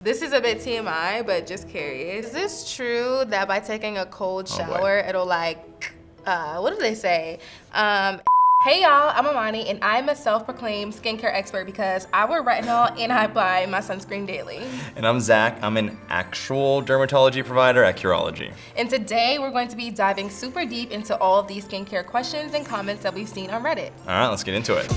This is a bit TMI, but just curious. Is this true that by taking a cold shower, it'll like, what do they say? Hey y'all, I'm Amani and I'm a self-proclaimed skincare expert because I wear retinol and I apply my sunscreen daily. And I'm Zach, I'm an actual dermatology provider at Curology. And today we're going to be diving super deep into all of these skincare questions and comments that we've seen on Reddit. All right, let's get into it.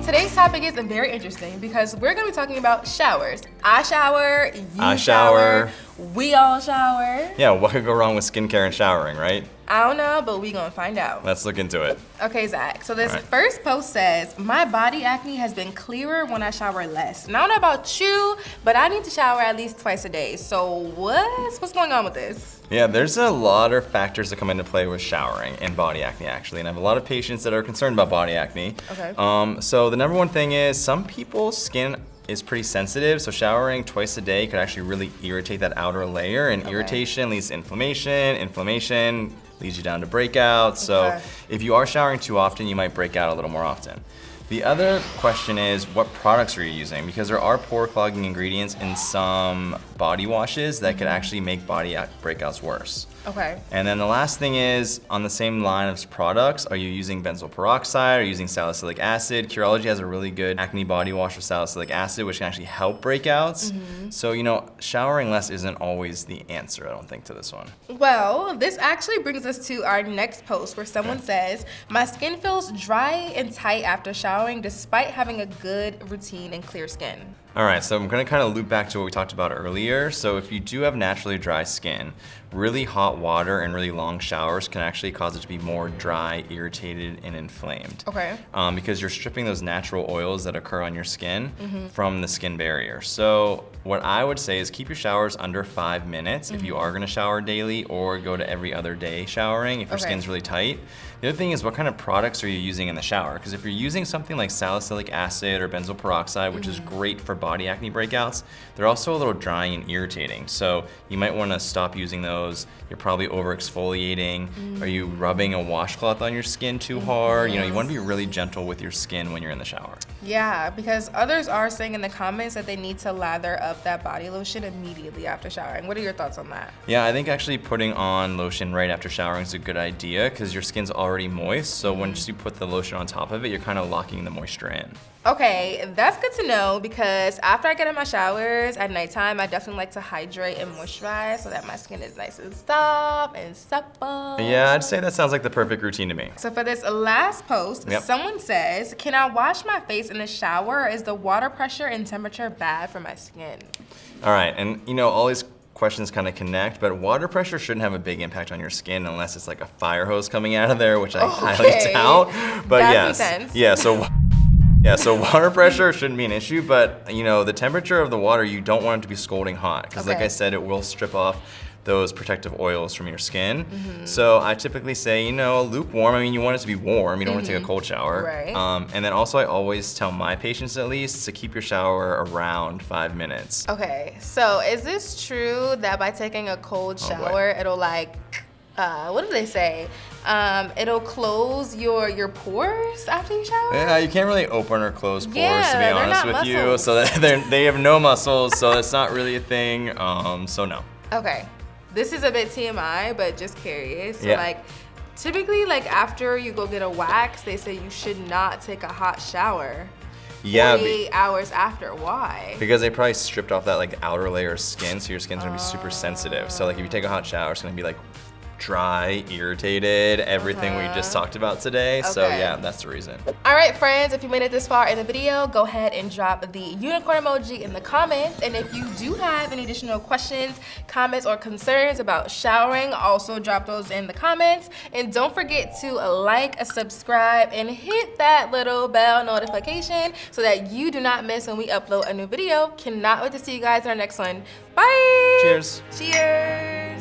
Today's topic is very interesting because we're gonna be talking about showers. I shower, you shower, we all shower. Yeah, what could go wrong with skincare and showering, right? I don't know, but we gonna find out. Let's look into it. Okay, Zach, so this first post says, my body acne has been clearer when I shower less. And I don't know about you, but I need to shower at least twice a day. So what's going on with this? Yeah, there's a lot of factors that come into play with showering and body acne actually, and I have a lot of patients that are concerned about body acne. Okay. So the number one thing is some people's skin is pretty sensitive, so showering twice a day could actually really irritate that outer layer, and irritation leads to inflammation. Inflammation leads you down to breakouts. So if you are showering too often, you might break out a little more often. The other question is, what products are you using? Because there are pore clogging ingredients in some body washes that could actually make body breakouts worse. Okay. And then the last thing is, on the same line of products, are you using benzoyl peroxide? Are you using salicylic acid? Curology has a really good acne body wash with salicylic acid, which can actually help breakouts. So, you know, showering less isn't always the answer, I don't think, to this one. Well, this actually brings us to our next post where someone says, my skin feels dry and tight after showering despite having a good routine and clear skin. All right, so I'm gonna kind of loop back to what we talked about earlier. So if you do have naturally dry skin, really hot water and really long showers can actually cause it to be more dry, irritated, and inflamed. Okay. Because you're stripping those natural oils that occur on your skin from the skin barrier. So what I would say is keep your showers under 5 minutes if you are gonna shower daily, or go to every other day showering if your skin's really tight. The other thing is, what kind of products are you using in the shower? Because if you're using something like salicylic acid or benzoyl peroxide, which is great for body acne breakouts, they're also a little drying and irritating. So you might wanna stop using those. You're probably over exfoliating. Are you rubbing a washcloth on your skin too hard? You know, you wanna be really gentle with your skin when you're in the shower. Yeah, because others are saying in the comments that they need to lather up that body lotion immediately after showering. What are your thoughts on that? Yeah, I think actually putting on lotion right after showering is a good idea because your skin's already moist. So once you put the lotion on top of it, you're kind of locking the moisture in. Okay, that's good to know because after I get in my showers at nighttime, I definitely like to hydrate and moisturize so that my skin is nice and soft and supple. Yeah, I'd say that sounds like the perfect routine to me. So for this last post, someone says, can I wash my face in the shower, or is the water pressure and temperature bad for my skin? All right, and you know, all these questions kind of connect, but water pressure shouldn't have a big impact on your skin unless it's like a fire hose coming out of there, which I highly doubt. But that's intense. So water pressure shouldn't be an issue, but you know, the temperature of the water, you don't want it to be scalding hot, because like I said, it will strip off those protective oils from your skin. So I typically say, you know, lukewarm. I mean, you want it to be warm. You don't want to take a cold shower. Right. And then also I always tell my patients at least to keep your shower around 5 minutes. Okay, so is this true that by taking a cold shower, it'll like, what do they say? It'll close your pores after you shower? Yeah, you can't really open or close pores, to be honest with you. Muscles. So they have no muscles, so it's not really a thing. So no. Okay, this is a bit TMI, but just curious. So like, typically like after you go get a wax, they say you should not take a hot shower. 48 hours after. Why? Because they probably stripped off that like outer layer of skin, so your skin's gonna be super sensitive. So like if you take a hot shower, it's gonna be like dry, irritated, everything we just talked about today. So yeah, that's the reason. All right, friends, if you made it this far in the video, go ahead and drop the unicorn emoji in the comments. And if you do have any additional questions, comments, or concerns about showering, also drop those in the comments. And don't forget to like, subscribe, and hit that little bell notification so that you do not miss when we upload a new video. Cannot wait to see you guys in our next one. Bye! Cheers. Cheers!